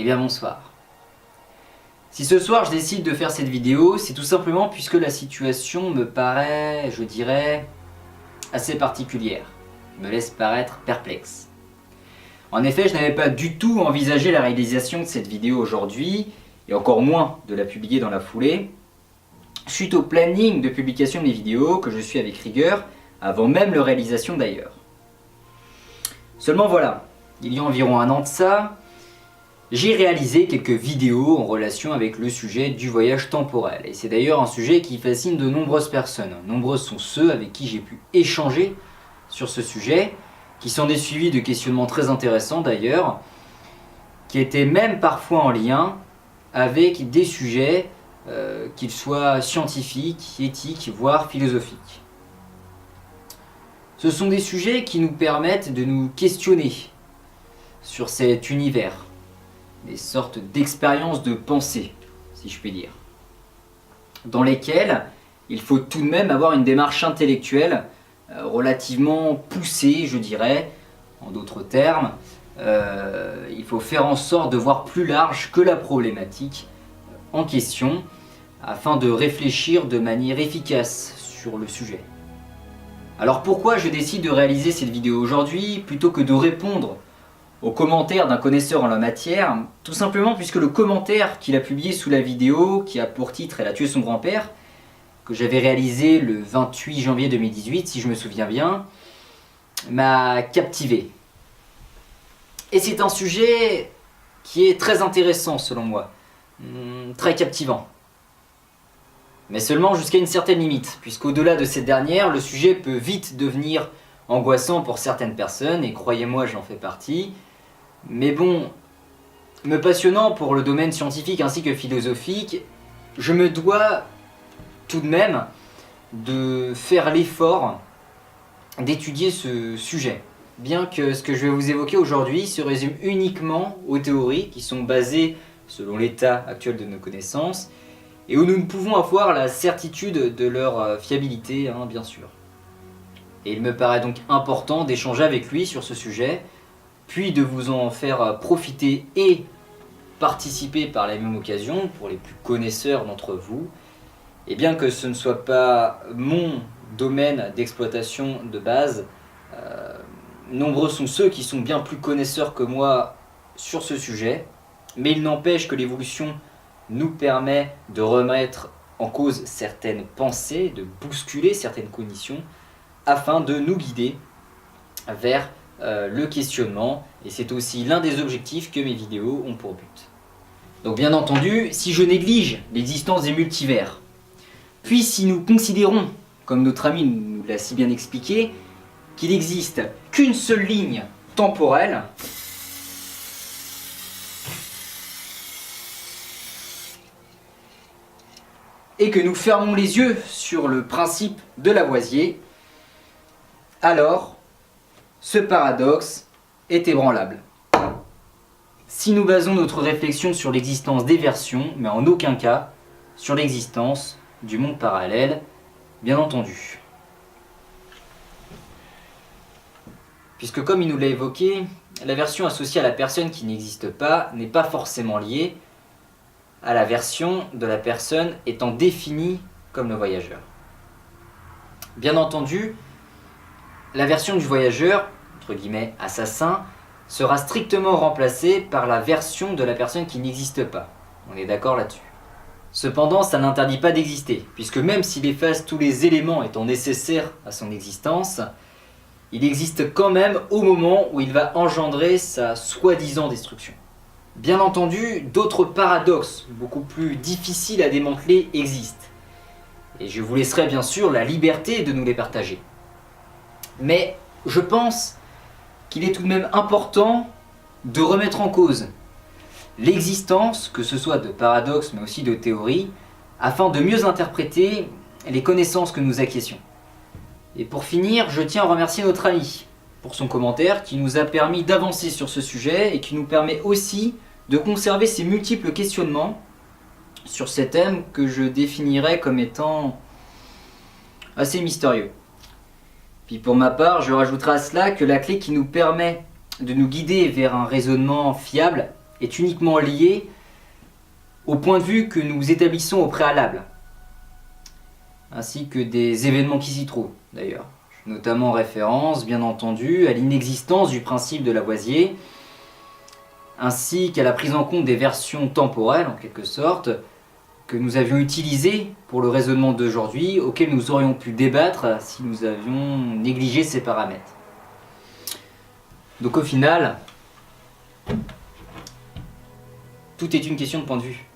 Eh bien bonsoir. Si ce soir je décide de faire cette vidéo, c'est tout simplement puisque la situation me paraît, je dirais, assez particulière, me laisse paraître perplexe. En effet, je n'avais pas du tout envisagé la réalisation de cette vidéo aujourd'hui, et encore moins de la publier dans la foulée, suite au planning de publication de mes vidéos que je suis avec rigueur, avant même leur réalisation d'ailleurs. Seulement voilà, il y a environ un an de ça, j'ai réalisé quelques vidéos en relation avec le sujet du voyage temporel. Et c'est d'ailleurs un sujet qui fascine de nombreuses personnes. Nombreux sont ceux avec qui j'ai pu échanger sur ce sujet, qui s'en est suivi de questionnements très intéressants d'ailleurs, qui étaient même parfois en lien avec des sujets, qu'ils soient scientifiques, éthiques, voire philosophiques. Ce sont des sujets qui nous permettent de nous questionner sur cet univers, des sortes d'expériences de pensée, si je puis dire, dans lesquelles il faut tout de même avoir une démarche intellectuelle relativement poussée, je dirais. En d'autres termes, il faut faire en sorte de voir plus large que la problématique en question, afin de réfléchir de manière efficace sur le sujet. Alors pourquoi je décide de réaliser cette vidéo aujourd'hui, plutôt que de répondre aux commentaires d'un connaisseur en la matière? Tout simplement puisque le commentaire qu'il a publié sous la vidéo, qui a pour titre « Elle a tué son grand-père », que j'avais réalisé le 28 janvier 2018, si je me souviens bien, m'a captivé. Et c'est un sujet qui est très intéressant selon moi, très captivant. Mais seulement jusqu'à une certaine limite, puisqu'au-delà de cette dernière, le sujet peut vite devenir angoissant pour certaines personnes, et croyez-moi, j'en fais partie. Mais bon, me passionnant pour le domaine scientifique ainsi que philosophique, je me dois tout de même de faire l'effort d'étudier ce sujet. Bien que ce que je vais vous évoquer aujourd'hui se résume uniquement aux théories qui sont basées selon l'état actuel de nos connaissances, et où nous ne pouvons avoir la certitude de leur fiabilité, bien sûr. Et il me paraît donc important d'échanger avec lui sur ce sujet, puis de vous en faire profiter et participer par la même occasion pour les plus connaisseurs d'entre vous. Et bien que ce ne soit pas mon domaine d'exploitation de base, nombreux sont ceux qui sont bien plus connaisseurs que moi sur ce sujet, mais il n'empêche que l'évolution nous permet de remettre en cause certaines pensées, de bousculer certaines cognitions, afin de nous guider vers le questionnement, et c'est aussi l'un des objectifs que mes vidéos ont pour but. Donc bien entendu, si je néglige l'existence des multivers, puis si nous considérons, comme notre ami nous l'a si bien expliqué, qu'il n'existe qu'une seule ligne temporelle, et que nous fermons les yeux sur le principe de Lavoisier, alors ce paradoxe est ébranlable. Si nous basons notre réflexion sur l'existence des versions, mais en aucun cas sur l'existence du monde parallèle, bien entendu. Puisque comme il nous l'a évoqué, la version associée à la personne qui n'existe pas n'est pas forcément liée à la version de la personne étant définie comme le voyageur. Bien entendu, la version du voyageur, entre guillemets assassin, sera strictement remplacée par la version de la personne qui n'existe pas. On est d'accord là-dessus. Cependant, ça n'interdit pas d'exister, puisque même s'il efface tous les éléments étant nécessaires à son existence, il existe quand même au moment où il va engendrer sa soi-disant destruction. Bien entendu, d'autres paradoxes, beaucoup plus difficiles à démanteler, existent. Et je vous laisserai bien sûr la liberté de nous les partager. Mais je pense qu'il est tout de même important de remettre en cause l'existence, que ce soit de paradoxes mais aussi de théories, afin de mieux interpréter les connaissances que nous acquiescions. Et pour finir, je tiens à remercier notre ami pour son commentaire qui nous a permis d'avancer sur ce sujet et qui nous permet aussi de conserver ces multiples questionnements sur ces thèmes que je définirais comme étant assez mystérieux. Puis pour ma part, je rajouterai à cela que la clé qui nous permet de nous guider vers un raisonnement fiable est uniquement liée au point de vue que nous établissons au préalable, ainsi que des événements qui s'y trouvent d'ailleurs. Notamment en référence, bien entendu, à l'inexistence du principe de Lavoisier, ainsi qu'à la prise en compte des versions temporelles, en quelque sorte, que nous avions utilisées pour le raisonnement d'aujourd'hui, auquel nous aurions pu débattre si nous avions négligé ces paramètres. Donc au final, tout est une question de point de vue.